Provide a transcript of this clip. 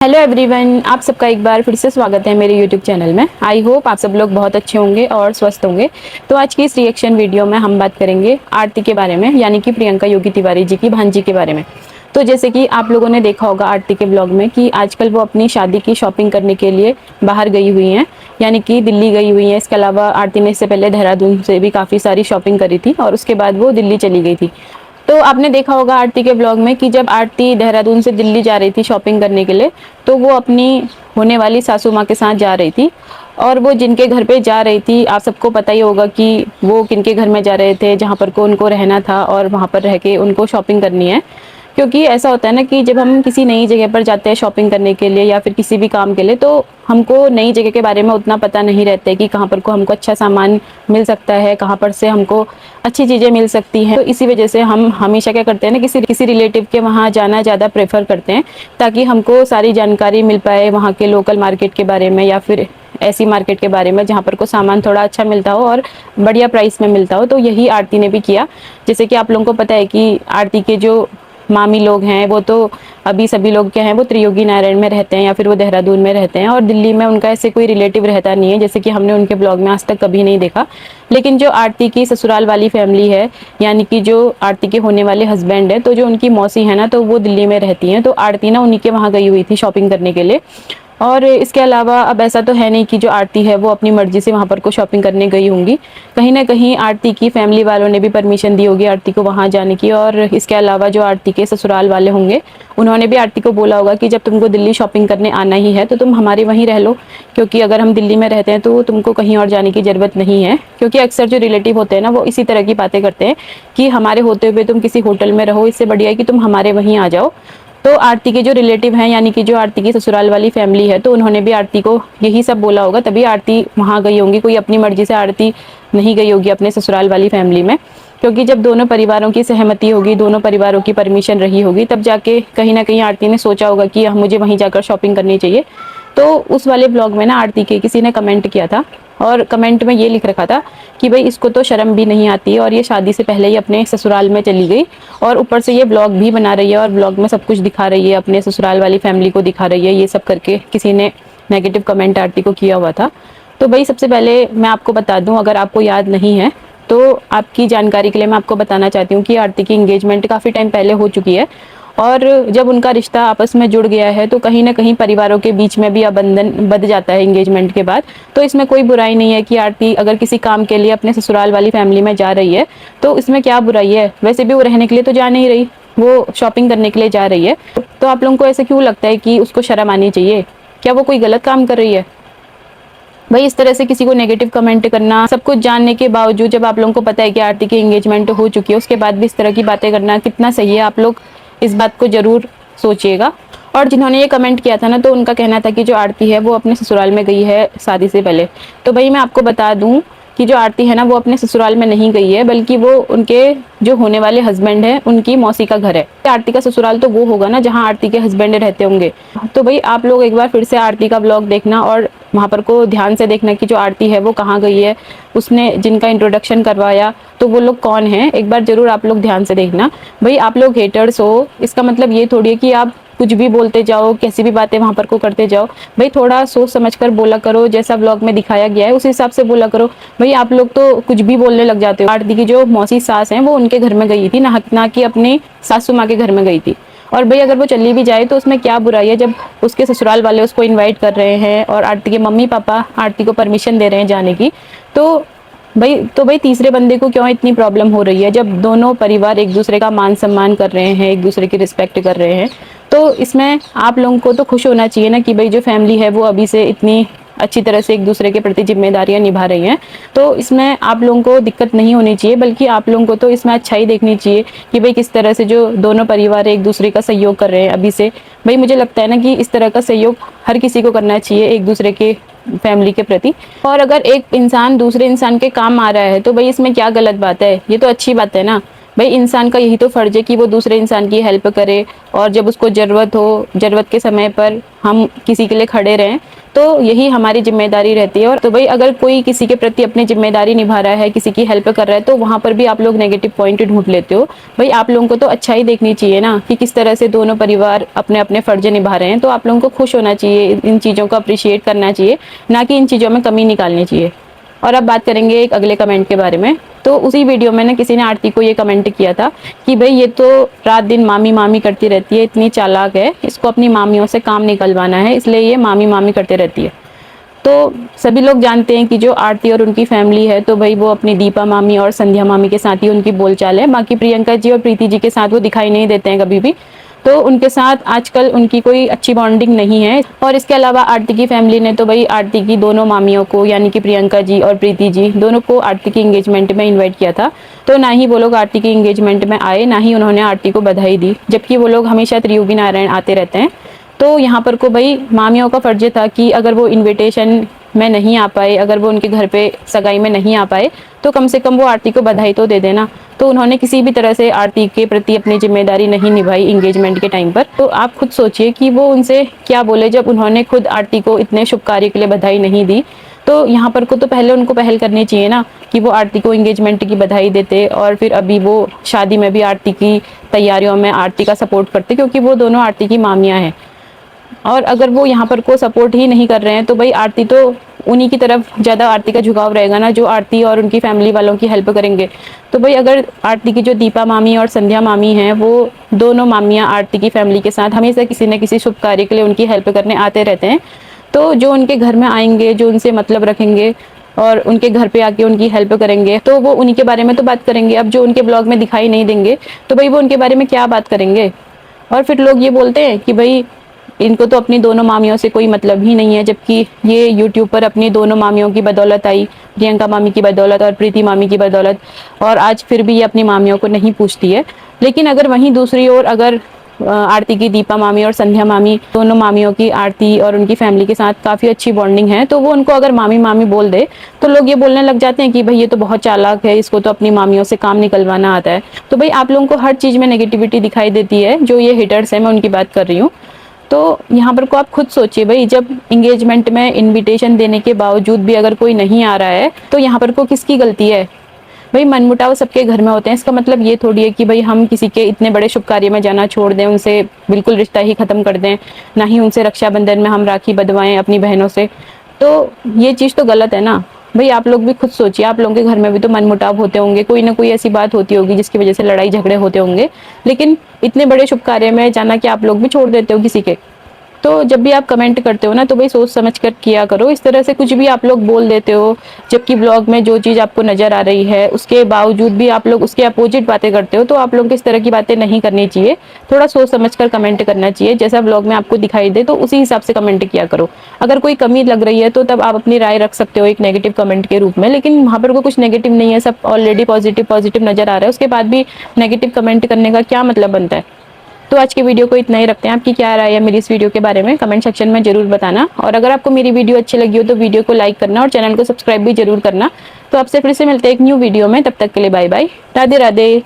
Hello everyone, आप सबका एक बार फिर से स्वागत है मेरे यूट्यूब चैनल में। आई होप आप सब लोग बहुत अच्छे होंगे और स्वस्थ होंगे। तो आज की इस रिएक्शन वीडियो में हम बात करेंगे आरती के बारे में, यानी कि प्रियंका योगी तिवारी जी की भांजी के बारे में। तो जैसे कि आप लोगों ने देखा होगा आरती के ब्लॉग में कि आजकल वो अपनी शादी की शॉपिंग करने के लिए बाहर गई हुई हैं, यानी कि दिल्ली गई हुई हैं। इसके अलावा आरती ने इससे पहले देहरादून से भी काफ़ी सारी शॉपिंग करी थी और उसके बाद वो दिल्ली चली गई थी। तो आपने देखा होगा आरती के ब्लॉग में कि जब आरती देहरादून से दिल्ली जा रही थी शॉपिंग करने के लिए, तो वो अपनी होने वाली सासू माँ के साथ जा रही थी। और वो जिनके घर पे जा रही थी, आप सबको पता ही होगा कि वो किनके घर में जा रहे थे, जहाँ पर को उनको रहना था और वहाँ पर रह के उनको शॉपिंग करनी है। क्योंकि ऐसा होता है ना कि जब हम किसी नई जगह पर जाते हैं शॉपिंग करने के लिए या फिर किसी भी काम के लिए, तो हमको नई जगह के बारे में उतना पता नहीं रहता है कि कहाँ पर को हमको अच्छा सामान मिल सकता है, कहाँ पर से हमको अच्छी चीज़ें मिल सकती हैं। तो इसी वजह से हम हमेशा क्या करते हैं ना, किसी किसी रिलेटिव के वहाँ जाना ज़्यादा प्रेफर करते हैं, ताकि हमको सारी जानकारी मिल पाए वहाँ के लोकल मार्केट के बारे में या फिर ऐसी मार्केट के बारे में जहाँ पर को सामान थोड़ा अच्छा मिलता हो और बढ़िया प्राइस में मिलता हो। तो यही आरती ने भी किया। जैसे कि आप लोगों को पता है कि आरती के जो मामी लोग हैं वो तो अभी सभी लोग क्या हैं, वो त्रियोगी नारायण में रहते हैं या फिर वो देहरादून में रहते हैं, और दिल्ली में उनका ऐसे कोई रिलेटिव रहता नहीं है, जैसे कि हमने उनके ब्लॉग में आज तक कभी नहीं देखा। लेकिन जो आरती की ससुराल वाली फैमिली है, यानी कि जो आरती के होने वाले हस्बैंड है, तो जो उनकी मौसी है ना, तो वो दिल्ली में रहती हैं। तो आरती ना उन्हीं के वहाँ गई हुई थी शॉपिंग करने के लिए। और इसके अलावा अब ऐसा तो है नहीं कि जो आरती है वो अपनी मर्जी से वहाँ पर को शॉपिंग करने गई होंगी। कहीं ना कहीं आरती की फैमिली वालों ने भी परमिशन दी होगी आरती को वहाँ जाने की। और इसके अलावा जो आरती के ससुराल वाले होंगे, उन्होंने भी आरती को बोला होगा कि जब तुमको दिल्ली शॉपिंग करने आना ही है तो तुम हमारे वहीं रह लो, क्योंकि अगर हम दिल्ली में रहते हैं तो तुमको कहीं और जाने की ज़रूरत नहीं है। क्योंकि अक्सर जो रिलेटिव होते हैं ना, वो इसी तरह की बातें करते हैं कि हमारे होते हुए तुम किसी होटल में रहो, इससे बढ़िया है कि तुम हमारे वहीं आ जाओ। तो आरती के जो रिलेटिव हैं, यानी कि जो आरती की ससुराल वाली फैमिली है, तो उन्होंने भी आरती को यही सब बोला होगा, तभी आरती वहाँ गई होंगी। कोई अपनी मर्जी से आरती नहीं गई होगी अपने ससुराल वाली फैमिली में। क्योंकि जब दोनों परिवारों की सहमति होगी, दोनों परिवारों की परमिशन रही होगी, तब जाके कहीं ना कहीं आरती ने सोचा होगा कि मुझे वहीं जाकर शॉपिंग करनी चाहिए। तो उस वाले ब्लॉग में ना आरती के किसी ने कमेंट किया था, और कमेंट में ये लिख रखा था कि भाई इसको तो शर्म भी नहीं आती है, और ये शादी से पहले ही अपने ससुराल में चली गई, और ऊपर से ये ब्लॉग भी बना रही है और ब्लॉग में सब कुछ दिखा रही है, अपने ससुराल वाली फैमिली को दिखा रही है। ये सब करके किसी ने नेगेटिव कमेंट आरती को किया हुआ था। तो भाई सबसे पहले मैं आपको बता दूं, अगर आपको याद नहीं है तो आपकी जानकारी के लिए मैं आपको बताना चाहती हूँ कि आरती की एंगेजमेंट काफ़ी टाइम पहले हो चुकी है। और जब उनका रिश्ता आपस में जुड़ गया है, तो कहीं ना कहीं परिवारों के बीच में भी अब बंधन बंध जाता है एंगेजमेंट के बाद। तो इसमें कोई बुराई नहीं है कि आरती अगर किसी काम के लिए अपने ससुराल वाली फैमिली में जा रही है, तो इसमें क्या बुराई है। वैसे भी वो रहने के लिए तो जा नहीं रही, वो शॉपिंग करने के लिए जा रही है। तो आप लोगों को ऐसे क्यों लगता है कि उसको शर्म आनी चाहिए? क्या वो कोई गलत काम कर रही है? भाई इस तरह से किसी को नेगेटिव कमेंट करना, सब कुछ जानने के बावजूद, जब आप लोगों को पता है कि आरती की एंगेजमेंट हो चुकी है, उसके बाद भी इस तरह की बातें करना कितना सही है? आप लोग इस बात को जरूर सोचिएगा। और जिन्होंने ये कमेंट किया था ना, तो उनका कहना था कि जो आरती है वो अपने ससुराल में गई है शादी से पहले। तो भाई मैं आपको बता दूं कि जो आरती है ना, वो अपने ससुराल में नहीं गई है, बल्कि वो उनके जो होने वाले हस्बैंड है उनकी मौसी का घर है। आरती का ससुराल तो वो होगा ना जहाँ आरती के हस्बैंड रहते होंगे। तो भाई आप लोग एक बार फिर से आरती का ब्लॉग देखना और वहाँ पर को ध्यान से देखना कि जो आरती है वो कहाँ गई है, उसने जिनका इंट्रोडक्शन करवाया तो वो लोग कौन है, एक बार जरूर आप लोग ध्यान से देखना। भाई आप लोग हेटर्स हो, इसका मतलब ये थोड़ी है कि आप कुछ भी बोलते जाओ, कैसी भी बातें वहां पर को करते जाओ। भाई थोड़ा सोच समझ कर बोला करो, जैसा ब्लॉग में दिखाया गया है उस हिसाब से बोला करो। भाई आप लोग तो कुछ भी बोलने लग जाते हो। आरती की जो मौसी सास है वो उनके घर में गई थी, ना कि अपनी सासू माँ के घर में गई थी। और भाई अगर वो चली भी जाए तो उसमें क्या बुराई है, जब उसके ससुराल वाले उसको इन्वाइट कर रहे हैं और आरती के मम्मी पापा आरती को परमिशन दे रहे हैं जाने की। तो भाई तीसरे बंदे को क्यों इतनी प्रॉब्लम हो रही है, जब दोनों परिवार एक दूसरे का मान सम्मान कर रहे हैं, एक दूसरे की रिस्पेक्ट कर रहे हैं। तो इसमें आप लोगों को तो खुश होना चाहिए ना कि भाई जो फैमिली है वो अभी से इतनी अच्छी तरह से एक दूसरे के प्रति जिम्मेदारियां निभा रही हैं। तो इसमें आप लोगों को दिक्कत नहीं होनी चाहिए, बल्कि आप लोगों को तो इसमें अच्छाई देखनी चाहिए कि भाई किस तरह से जो दोनों परिवार एक दूसरे का सहयोग कर रहे हैं अभी से। भाई मुझे लगता है ना कि इस तरह का सहयोग हर किसी को करना चाहिए एक दूसरे के फैमिली के प्रति। और अगर एक इंसान दूसरे इंसान के काम आ रहा है तो भाई इसमें क्या गलत बात है, ये तो अच्छी बात है ना। भाई इंसान का यही तो फ़र्ज़ है कि वो दूसरे इंसान की हेल्प करे, और जब उसको ज़रूरत हो, ज़रूरत के समय पर हम किसी के लिए खड़े रहें, तो यही हमारी ज़िम्मेदारी रहती है। और तो भाई अगर कोई किसी के प्रति अपनी ज़िम्मेदारी निभा रहा है, किसी की हेल्प कर रहा है, तो वहाँ पर भी आप लोग नेगेटिव पॉइंट ढूँढ लेते हो। भाई आप लोगों को तो अच्छाई देखनी चाहिए ना, कि किस तरह से दोनों परिवार अपने-अपने फ़र्ज़ निभा रहे हैं, तो आप लोगों को खुश होना चाहिए, इन चीज़ों को अप्रिशिएट करना चाहिए, ना कि इन चीज़ों में कमी निकालनी चाहिए। और अब बात करेंगे एक अगले कमेंट के बारे में। तो उसी वीडियो में ना किसी ने आरती को ये कमेंट किया था कि भाई ये तो रात दिन मामी मामी करती रहती है, इतनी चालाक है, इसको अपनी मामियों से काम निकलवाना है, इसलिए ये मामी मामी करते रहती है। तो सभी लोग जानते हैं कि जो आरती और उनकी फैमिली है, तो भाई वो अपनी दीपा मामी और संध्या मामी के साथ ही उनकी बोलचाल है। बाकी प्रियंका जी और प्रीति जी के साथ वो दिखाई नहीं देते हैं कभी भी। तो उनके साथ आजकल उनकी कोई अच्छी बॉन्डिंग नहीं है। और इसके अलावा आरती की फैमिली ने तो भाई आरती की दोनों मामियों को, यानी कि प्रियंका जी और प्रीति जी दोनों को आरती की एंगेजमेंट में इन्वाइट किया था। तो ना ही वो लोग आरती की एंगेजमेंट में आए, ना ही उन्होंने आरती को बधाई दी, जबकि वो लोग हमेशा त्रियोगी नारायण आते रहते हैं। तो यहाँ पर को भाई मामियों का फर्ज था कि अगर वो इनविटेशन में नहीं आ पाए, अगर वो उनके घर पे सगाई में नहीं आ पाए, तो कम से कम वो आरती को बधाई तो दे देना। तो उन्होंने किसी भी तरह से आरती के प्रति अपनी जिम्मेदारी नहीं निभाई एंगेजमेंट के टाइम पर। तो आप खुद सोचिए कि वो उनसे क्या बोले, जब उन्होंने खुद आरती को इतने शुभ कार्य के लिए बधाई नहीं दी। तो यहाँ पर को तो पहले उनको पहल करनी चाहिए ना, कि वो आरती को एंगेजमेंट की बधाई देते, और फिर अभी वो शादी में भी आरती की तैयारियों में आरती का सपोर्ट करते, क्योंकि वो दोनों आरती की मामियाँ हैं। और अगर वो यहाँ पर को सपोर्ट ही नहीं कर रहे हैं, तो भाई आरती तो उन्हीं की तरफ ज़्यादा आरती का झुकाव रहेगा ना, जो आरती और उनकी फैमिली वालों की हेल्प करेंगे। तो भाई अगर आरती की जो दीपा मामी और संध्या मामी हैं, वो दोनों मामियाँ आरती की फैमिली के साथ हमेशा किसी न किसी शुभ कार्य के लिए उनकी हेल्प करने आते रहते हैं, तो जो उनके घर में आएंगे, जो उनसे मतलब रखेंगे और उनके घर पे आके उनकी हेल्प करेंगे, तो वो उन्हीं के बारे में तो बात करेंगे। अब जो उनके ब्लॉग में दिखाई नहीं देंगे, तो भाई वो उनके बारे में क्या बात करेंगे। और फिर लोग ये बोलते हैं कि भाई इनको तो अपनी दोनों मामियों से कोई मतलब ही नहीं है, जबकि ये यूट्यूब पर अपनी दोनों मामियों की बदौलत आई, प्रियंका मामी की बदौलत और प्रीति मामी की बदौलत, और आज फिर भी ये अपनी मामियों को नहीं पूछती है। लेकिन अगर वहीं दूसरी ओर अगर आरती की दीपा मामी और संध्या मामी दोनों मामियों की आरती और उनकी फैमिली के साथ काफ़ी अच्छी बॉन्डिंग है, तो वो उनको अगर मामी मामी बोल दे, तो लोग ये बोलने लग जाते हैं कि भाई ये तो बहुत चालाक है, इसको तो अपनी मामियों से काम निकलवाना आता है। तो भाई आप लोगों को हर चीज़ में नेगेटिविटी दिखाई देती है, जो ये हिटर्स है, मैं उनकी बात कर रही हूँ। तो यहाँ पर को आप खुद सोचिए भाई, जब इंगेजमेंट में इनविटेशन देने के बावजूद भी अगर कोई नहीं आ रहा है, तो यहाँ पर को किसकी गलती है। भाई मनमुटाव सबके घर में होते हैं, इसका मतलब ये थोड़ी है कि भाई हम किसी के इतने बड़े शुभ कार्य में जाना छोड़ दें, उनसे बिल्कुल रिश्ता ही खत्म कर दें, ना ही उनसे रक्षाबंधन में हम राखी बंधवाएं अपनी बहनों से। तो ये चीज़ तो गलत है ना। भाई आप लोग भी खुद सोचिए, आप लोगों के घर में भी तो मनमुटाव होते होंगे, कोई ना कोई ऐसी बात होती होगी जिसकी वजह से लड़ाई झगड़े होते होंगे, लेकिन इतने बड़े शुभ कार्य में जाना कि आप लोग भी छोड़ देते हो किसी के। तो जब भी आप कमेंट करते हो ना, तो भाई सोच समझ कर किया करो। इस तरह से कुछ भी आप लोग बोल देते हो, जबकि ब्लॉग में जो चीज़ आपको नज़र आ रही है उसके बावजूद भी आप लोग उसके अपोजिट बातें करते हो। तो आप लोग को इस तरह की बातें नहीं करनी चाहिए, थोड़ा सोच समझ कर कमेंट करना चाहिए। जैसा ब्लॉग में आपको दिखाई दे, तो उसी हिसाब से कमेंट किया करो। अगर कोई कमी लग रही है, तो तब आप अपनी राय रख सकते हो एक नेगेटिव कमेंट के रूप में, लेकिन वहाँ पर कोई कुछ नेगेटिव नहीं है, सब ऑलरेडी पॉजिटिव पॉजिटिव नज़र आ रहा है, उसके बाद भी नेगेटिव कमेंट करने का क्या मतलब बनता है। तो आज की वीडियो को इतना ही रखते हैं। आपकी क्या राय है मेरी इस वीडियो के बारे में कमेंट सेक्शन में जरूर बताना, और अगर आपको मेरी वीडियो अच्छी लगी हो तो वीडियो को लाइक करना और चैनल को सब्सक्राइब भी जरूर करना। तो आपसे फिर से मिलते हैं एक न्यू वीडियो में, तब तक के लिए बाय बाय, राधे राधे।